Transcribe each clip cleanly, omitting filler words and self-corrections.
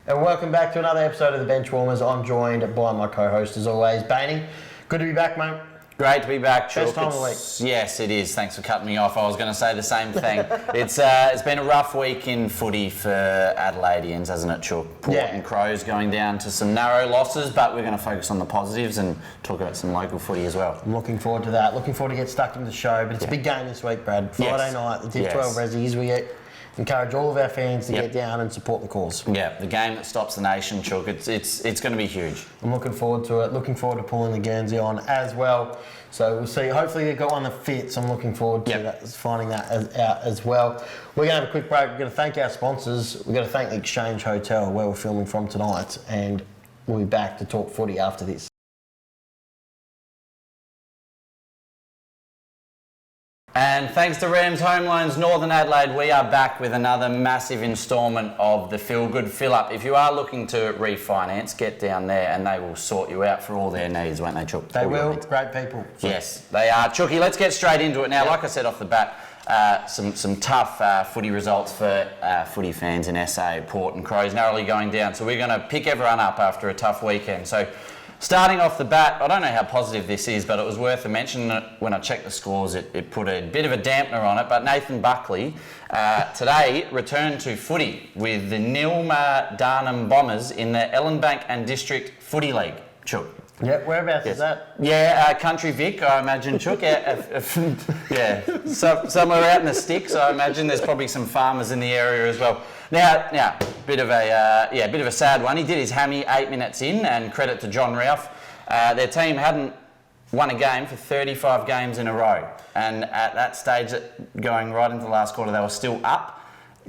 And welcome back to another episode of the Benchwarmers. I'm joined by my co-host as always, Bainey. Good to be back, mate. Great to be back, Chuck. Best time of the week. Yes, it is. Thanks for cutting me off. I was going to say the same thing. It's been a rough week in footy for Adelaideans, hasn't it, Chuck? Port and Crows going down to some narrow losses, but we're going to focus on the positives and talk about some local footy as well. I'm looking forward to that. Looking forward to get stuck into the show, but it's a big game this week, Brad. Friday night, the Div 12 Rezzies. We encourage all of our fans to get down and support the cause. Yeah, the game that stops the nation, Chuck. It's going to be huge. I'm looking forward to it. Looking forward to pulling the Guernsey on as well. So we'll see. Hopefully they've got one that fits. I'm looking forward to that, finding that out as well. We're going to have a quick break. We're going to thank our sponsors. We're going to thank the Exchange Hotel where we're filming from tonight, and we'll be back to talk footy after this. And thanks to Rams Home Loans Northern Adelaide, we are back with another massive instalment of the Feel Good Fill Up. If you are looking to refinance, get down there and they will sort you out for all their needs, won't they, Chuck? They will. Great people. Yes, they are. Chucky, let's get straight into it now. Like I said off the bat, some tough footy results for footy fans in SA. Port and Crows narrowly going down. So we're going to pick everyone up after a tough weekend. So starting off the bat, I don't know how positive this is, but it was worth a mention. When I checked the scores, it put a bit of a dampener on it. But Nathan Buckley today returned to footy with the Nilma Darnham Bombers in the Ellenbank and District Footy League. Chuck. Yeah, whereabouts is that? Yeah, Country Vic, I imagine, Chuck. Somewhere out in the sticks. I imagine there's probably some farmers in the area as well. Now, bit of a sad one. He did his hammy 8 minutes in, and credit to John Ralph. Their team hadn't won a game for 35 games in a row, and at that stage, going right into the last quarter, they were still up,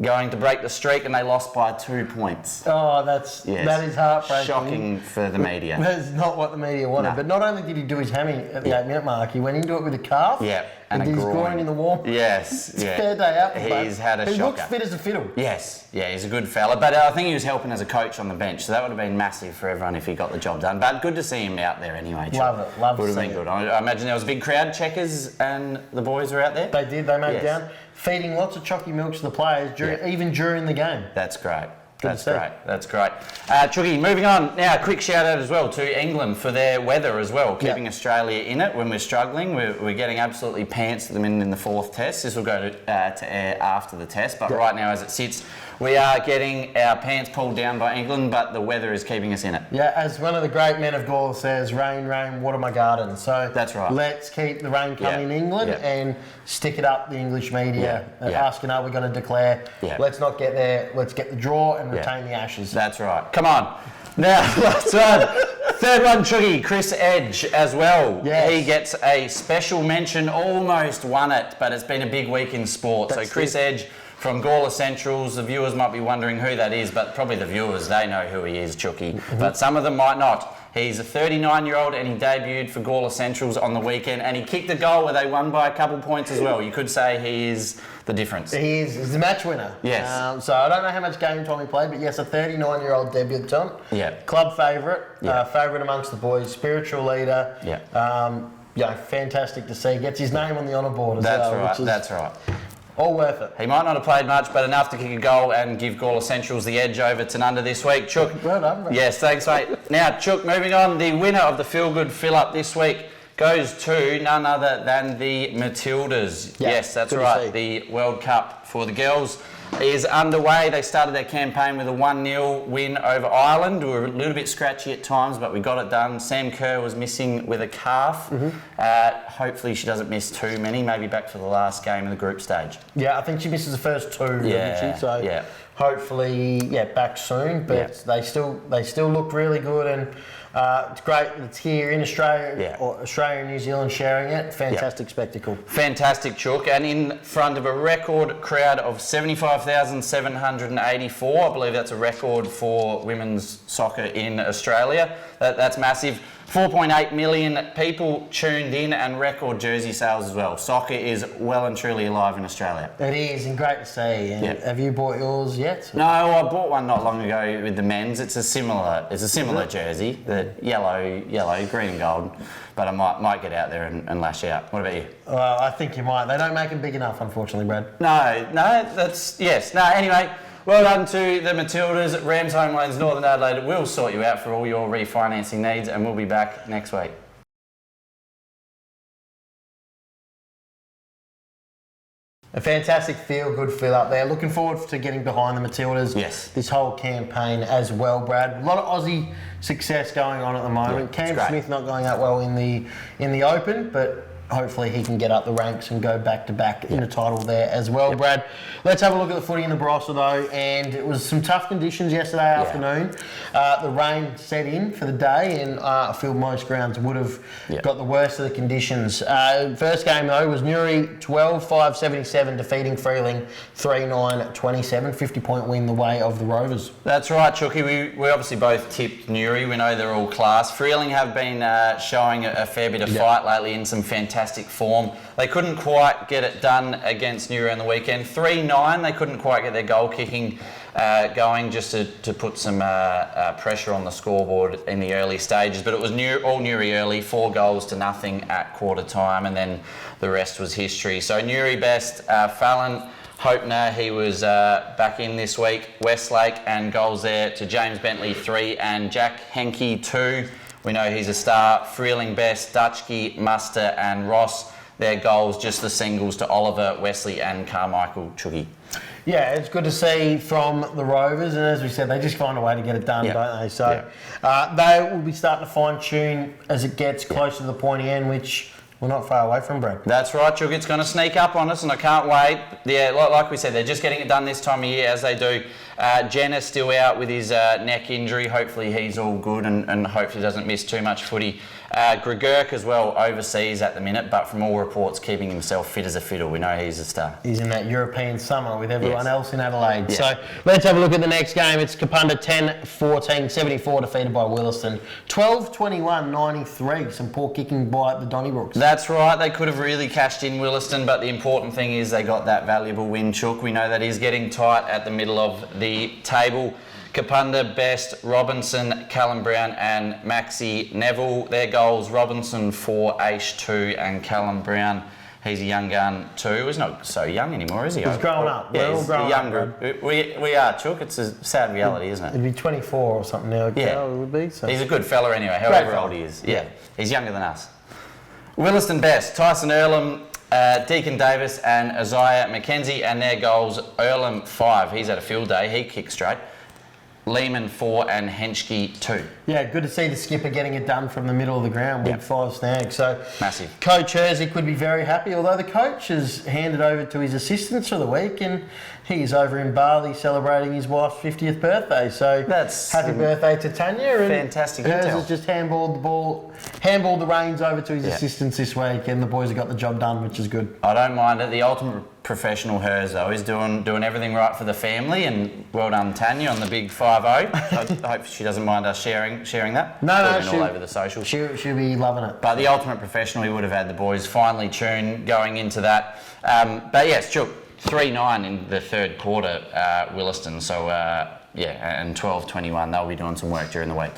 going to break the streak, and they lost by 2 points. Oh, that is heartbreaking. Shocking for the media. That's not what the media wanted. No. But not only did he do his hammy at the 8-minute mark, he went into it with a calf. Yeah. And did his groin in the warm. Yes. It's a fair day out. He's had a shocker. He looks fit as a fiddle. Yes. Yeah, he's a good fella. But I think he was helping as a coach on the bench, so that would have been massive for everyone if he got the job done. But good to see him out there anyway. Love it. Love would have been good. I imagine there was a big crowd. Checkers and the boys were out there. They did. They made it down, feeding lots of chocky milks to the players even during the game. That's great. That's great. Chucky, moving on. Now, a quick shout out as well to England for their weather as well, keeping Australia in it when we're struggling. We're getting absolutely pants at them in the fourth test. This will go to air after the test, but right now as it sits, we are getting our pants pulled down by England, but the weather is keeping us in it. Yeah, as one of the great men of Gaul says, rain, rain, water my garden. So that's right. Let's keep the rain coming in England and stick it up the English media, asking are we going to declare. Let's not get there. Let's get the draw and retain the Ashes. That's right. Come on. Now, last one. Third one, Chuggy, Chris Edge as well. Yes. He gets a special mention, almost won it, but it's been a big week in sport. So Chris Edge from Gawler Centrals, the viewers might be wondering who that is, but probably the viewers, they know who he is, Chucky. But some of them might not. He's a 39-year-old and he debuted for Gawler Centrals on the weekend, and he kicked a goal where they won by a couple points as well. You could say he is the difference. He's the match winner. Yes. So I don't know how much game time he played, but yes, a 39-year-old debutant. Yeah. Club favourite, favourite amongst the boys, spiritual leader. Yeah. Fantastic to see. Gets his name on the honour board as well. That's right. All worth it. He might not have played much, but enough to kick a goal and give Gawler Centrals the edge over Tanunda this week. Chuck. Well done, mate. Yes, thanks, mate. Now, Chuck, moving on, the winner of the Feel Good Fill Up this week goes to none other than the Matildas. Yes, that's right. The World Cup for the girls is underway. They started their campaign with a 1-0 win over Ireland. We were a little bit scratchy at times, but we got it done. Sam Kerr was missing with a calf. Hopefully she doesn't miss too many, maybe back for the last game of the group stage. Yeah, I think she misses the first two, doesn't she? So hopefully, back soon. But they still look really good, and it's great that it's here in Australia, or Australia and New Zealand sharing it. Fantastic spectacle. Fantastic, Chook. And in front of a record crowd of 75,784. I believe that's a record for women's soccer in Australia. That's massive. 4.8 million people tuned in, and record jersey sales as well. Soccer is well and truly alive in Australia. It is, and great to see. And have you bought yours yet? No, I bought one not long ago with the men's. It's a similar jersey, the yellow, green and gold. But I might get out there and lash out. What about you? Well, I think you might. They don't make them big enough, unfortunately, Brad. No. Anyway. Well done to the Matildas. Rams Home Loans Northern Adelaide will sort you out for all your refinancing needs, and we'll be back next week. A fantastic feel-good fill up there. Looking forward to getting behind the Matildas. Yes. This whole campaign as well, Brad. A lot of Aussie success going on at the moment. Yeah, Cam Smith not going that well in the Open, but hopefully he can get up the ranks and go back-to-back in the title there as well, Brad. Let's have a look at the footy in the Barossa though, and it was some tough conditions yesterday afternoon. The rain set in for the day, and I feel most grounds would have got the worst of the conditions. First game though was Newry 12-5-77 defeating Freeling 3-9-27, 50-point win the way of the Rovers. That's right, Chucky. We obviously both tipped Newry. We know they're all class. Freeling have been showing a fair bit of fight lately in some fantastic form. They couldn't quite get it done against Newry on the weekend. 3-9, they couldn't quite get their goal kicking going just to put some pressure on the scoreboard in the early stages. But it was all Newry early, 4-0 at quarter time, and then the rest was history. So Newry best, Fallon Hopener, he was back in this week. Westlake, and goals there to James Bentley 3 and Jack Henke 2. We know he's a star. Freeling best, Dutchke, Muster and Ross. Their goals, just the singles to Oliver, Wesley and Carmichael Chuggy. Yeah, it's good to see from the Rovers, and as we said, they just find a way to get it done, don't they? So they will be starting to fine-tune as it gets closer to the pointy end, which we're not far away from, Brad. That's right, Chuggy. It's going to sneak up on us, and I can't wait. Yeah, like we said, they're just getting it done this time of year, as they do. Jenner's still out with his neck injury. Hopefully he's all good and hopefully doesn't miss too much footy. Gregurk as well, overseas at the minute, but from all reports, keeping himself fit as a fiddle. We know he's a star. He's in that European summer with everyone else in Adelaide. Yes. So let's have a look at the next game. It's Kapunda 10-14, 74 defeated by Williston. 12-21, 93. Some poor kicking by the Donnybrooks. That's right. They could have really cashed in Williston, but the important thing is they got that valuable win, Chook. We know that is getting tight at the middle of the table. Kapunda best, Robinson, Callum Brown and Maxi Neville. Their goals, Robinson 4, Aish 2 and Callum Brown. He's a young gun too. He's not so young anymore, is he? He's growing up. Yeah, we're all growing up. We are, Chook. It's a sad reality, isn't it? It'd be 24 or something now. Yeah. It would be. So. He's a good fella anyway, however old he is. Yeah. He's younger than us. Williston best, Tyson Earlham, Deacon Davis and Isaiah McKenzie, and their goals, Earlham 5. He's had a field day. He kicked straight. Lehman 4 and Henschke 2. Yeah, good to see the skipper getting it done from the middle of the ground with 5 snags. So massive. Coach Hersey would be very happy, although the coach has handed over to his assistants for the week, and he's over in Bali celebrating his wife's 50th birthday. So that's happy birthday to Tanya. And fantastic. Hers has just handballed the reins over to his assistants this week, and the boys have got the job done, which is good. I don't mind it. The ultimate professional Hers though is doing everything right for the family, and well done Tanya on the big 5-0. I hope she doesn't mind us sharing that. No, all over the socials. She'll be loving it. But the ultimate professional, he would have had the boys finely tuned going into that. But yes, Chook, 3-9 in the third quarter, Williston. So and 12-21, they'll be doing some work during the week.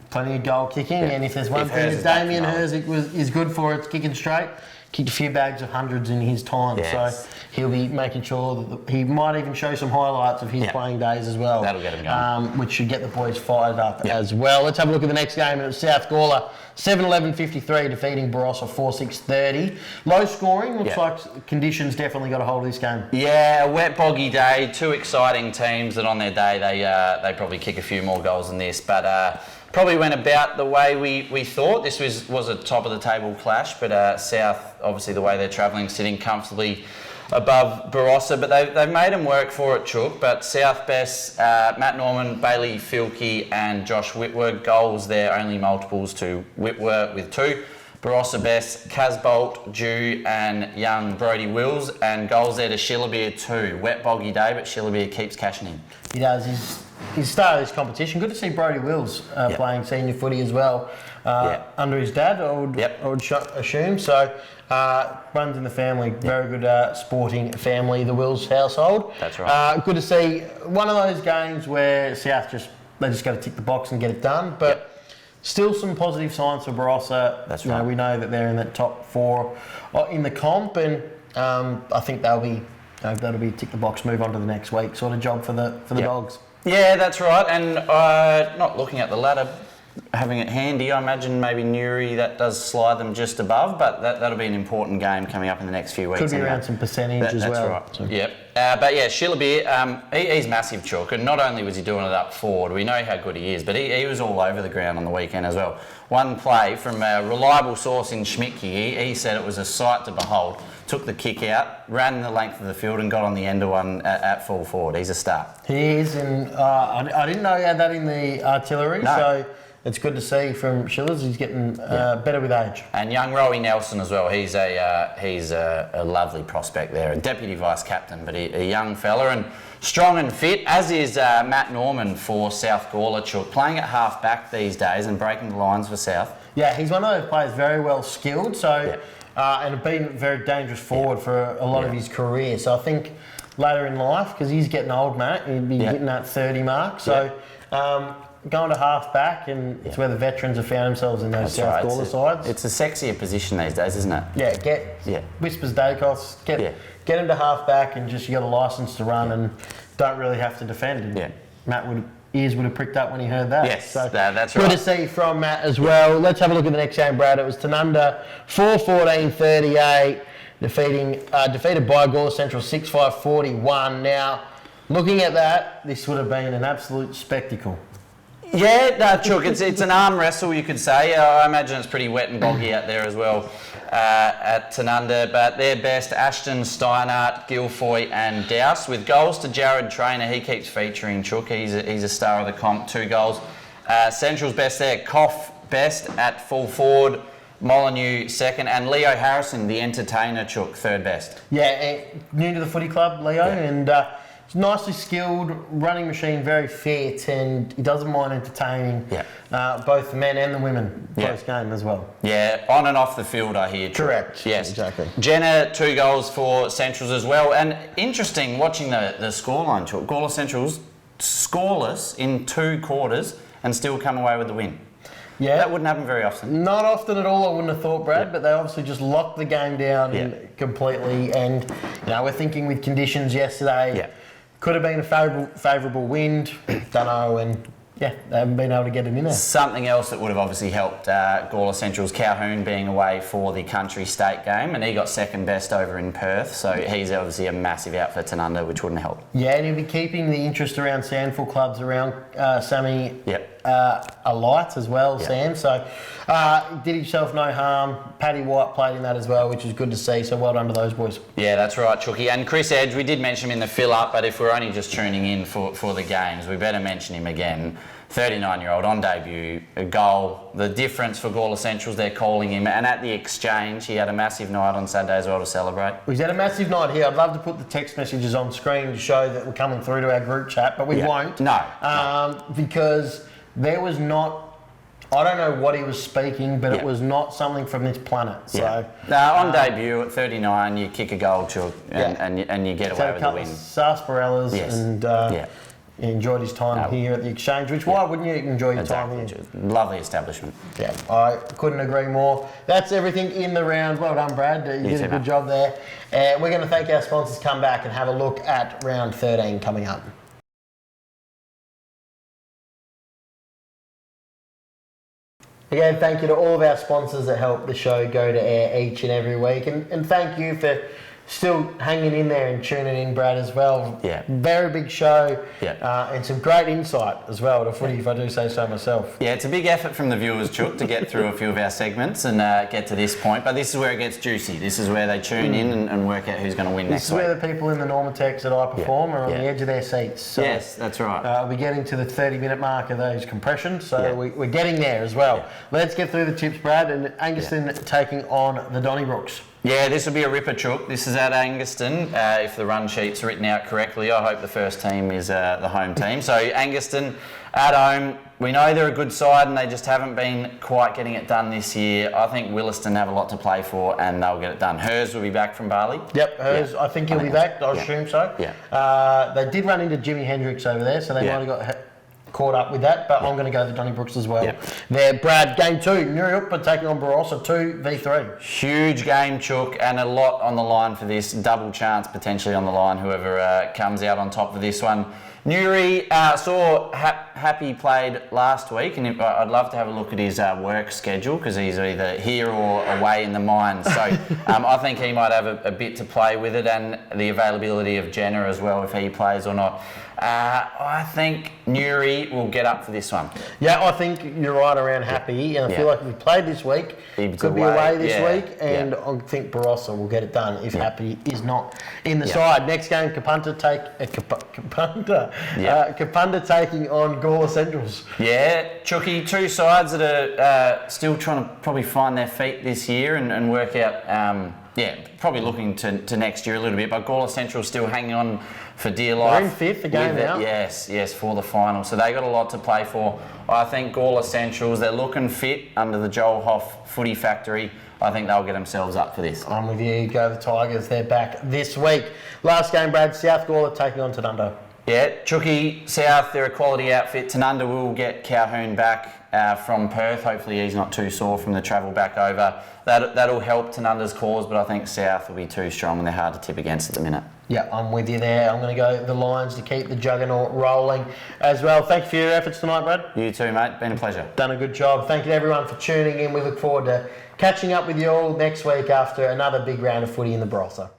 Plenty of goal kicking, and if there's one thing that Damien Hersey is good for, it's kicking straight. Kicked a few bags of hundreds in his time, so he'll be making sure that he might even show some highlights of his playing days as well. That'll get him going. Which should get the boys fired up as well. Let's have a look at the next game. It was South Gawler 7-11-53 defeating Barossa 4-6-30. Low scoring. Looks like conditions definitely got a hold of this game. Yeah, a wet, boggy day. Two exciting teams that on their day they probably kick a few more goals than this, but. Probably went about the way we thought. This was a top of the table clash, but South, obviously the way they're travelling, sitting comfortably above Barossa, but they've made them work for it, Chook. But South best, Matt Norman, Bailey Filkey and Josh Whitwer. Goals there, only multiples to Whitwer with 2. Barossa best, Casbolt, Dew and young Brody Wills, and goals there to Shillabeer 2. Wet, boggy day, but Shillabeer keeps cashing in. He does. He's started this competition. Good to see Brody Wills playing senior footy as well under his dad, I would assume. So runs in the family. Very good sporting family, the Wills household. That's right. Good to see one of those games where South they just got to tick the box and get it done. But still some positive signs for Barossa. That's right. We know that they're in the top 4 in the comp, and I think they'll be That'll be tick the box, move on to the next week sort of job for the Dogs. Yeah, that's right. And not looking at the ladder, having it handy, I imagine maybe Newry, that does slide them just above, but that'll be an important game coming up in the next few weeks. Could be around some percentage as well. That's right. So. Yep. But yeah, Shillabeer, he's massive, Chook, and not only was he doing it up forward, we know how good he is, but he was all over the ground on the weekend as well. One play from a reliable source in Schmidtke, he said it was a sight to behold. Took the kick out, ran the length of the field and got on the end of one at full forward. He's a star. He is, and I didn't know he had that in the artillery, so it's good to see from Shillers. He's getting better with age. And young Rowie Nelson as well. He's a lovely prospect there, a deputy vice captain, but a young fella and strong and fit, as is Matt Norman for South Gawler, Chook, playing at half back these days and breaking the lines for South. Yeah, he's one of those players very well skilled, so and have been very dangerous forward for a lot of his career. So I think later in life, because he's getting old, Matt, he'd be hitting that 30 mark. So going to half back, and it's where the veterans have found themselves in those South Gawler sides. It's a sexier position these days, isn't it? Yeah, Whispers Dacos, get him to half back, and just you got a licence to run and don't really have to defend. And Matt ears would have pricked up when he heard that. Yes, so that's right. Good to see from Matt as well. Let's have a look at the next game, Brad. It was Tanunda 4-14-38, defeated by Gawler Central 6-5-41. Now, looking at that, this would have been an absolute spectacle. Yeah, no, Chook, it's an arm wrestle, you could say. I imagine it's pretty wet and boggy out there as well at Tanunda, but their best, Ashton, Steinart, Guilfoy and Douse, with goals to Jared Traynor. He keeps featuring, Chook. He's a star of the comp, 2 goals. Central's best there, Koff best at full forward, Molyneux second, and Leo Harrison, the entertainer, Chook, third best. Yeah, new to the footy club, Leo, and nicely skilled, running machine, very fit, and he doesn't mind entertaining both the men and the women post-game as well. Yeah, on and off the field, I hear. Correct. Yes. Exactly. Jenner, 2 goals for Centrals as well. And interesting, watching the scoreline, Gawler Centrals scoreless in 2 quarters and still come away with the win. Yeah. That wouldn't happen very often. Not often at all, I wouldn't have thought, Brad, but they obviously just locked the game down completely. And, we're thinking with conditions yesterday, could have been a favourable wind, don't know, and they haven't been able to get it in there. Something else that would have obviously helped Gawler Central's Calhoun being away for the country state game, and he got second best over in Perth, so he's obviously a massive out for Tanunda, which wouldn't help. Yeah, and he'll be keeping the interest around Sandful clubs around Sammy alight as well, Sam. So did himself no harm. Paddy White played in that as well, which is good to see. So well done to those boys. Yeah, that's right, Chooky. And Chris Edge, we did mention him in the fill-up, but if we're only just tuning in for the games, we better mention him again. 39-year-old on debut, a goal. The difference for Gawler Centrals, they're calling him. And at the Exchange, he had a massive night on Saturday as well to celebrate. He's had a massive night here. I'd love to put the text messages on screen to show that we're coming through to our group chat, but we won't. No. Because there was not, I don't know what he was speaking, but it was not something from this planet. So on debut at 39, you kick a goal and you get away with the win. Sarsaparillas and he enjoyed his time here at the Exchange, which why wouldn't you enjoy your time here? Lovely establishment. Yeah, I couldn't agree more. That's everything in the round. Well done, Brad. You did a good job there. We're going to thank our sponsors, come back and have a look at round 13 coming up. Again, thank you to all of our sponsors that help the show go to air each and every week. And thank you for still hanging in there and tuning in, Brad, as well. Yeah. Very big show. Yeah. And some great insight as well to footy, if I do say so myself. Yeah, it's a big effort from the viewers, Chook, to get through a few of our segments and get to this point. But this is where it gets juicy. This is where they tune in and work out who's going to win next week. This is where the people in the Normatex that I perform are on the edge of their seats. So, yes, that's right. We're getting to the 30-minute mark of those compressions, so we're getting there as well. Let's get through the tips, Brad, and Angaston taking on the Donnybrooks. Yeah, this will be a ripper, Chook. This is at Angaston. If the run sheet's written out correctly, I hope the first team is the home team. So Angaston at home, we know they're a good side and they just haven't been quite getting it done this year. I think Williston have a lot to play for and they'll get it done. Hers will be back from Bali. Yep, Hers. I think he'll be back. I assume so. Yeah. They did run into Jimmy Hendricks over there, so they might have got caught up with that, but I'm going to go the Donnybrooks as well. Yep. There, Brad, game 2, Nuriupa taking on Barossa, 2v3. Huge game, Chook, and a lot on the line for this. Double chance potentially on the line, whoever comes out on top for this one. Nuri saw Happy played last week, and I'd love to have a look at his work schedule because he's either here or away in the mines. So I think he might have a bit to play with it, and the availability of Jenner as well, if he plays or not. I think Nuri will get up for this one. Yeah, I think you're right around Happy, and I feel like if we played this week, could be away this week, and I think Barossa will get it done if Happy is not in the side. Next game, Kapunda taking on Gawler Centrals. Yeah, Chooky, two sides that are still trying to probably find their feet this year and work out, probably looking to next year a little bit, but Gawler Central still hanging on for dear life. They're in 5th, the game now. Yes, for the final. So they got a lot to play for. I think Gawler Centrals, they're looking fit under the Joel Hoff footy factory. I think they'll get themselves up for this. I'm with you. Go the Tigers. They're back this week. Last game, Brad. South Gawler taking on Tanunda. Yeah, Chooky, South, they're a quality outfit. Tanunda will get Calhoun back from Perth. Hopefully he's not too sore from the travel back over. That'll help Tanunda's cause, but I think South will be too strong and they're hard to tip against at the minute. Yeah, I'm with you there. I'm going to go the Lions to keep the juggernaut rolling as well. Thank you for your efforts tonight, Brad. You too, mate. Been a pleasure. Done a good job. Thank you to everyone for tuning in. We look forward to catching up with you all next week after another big round of footy in the Barossa.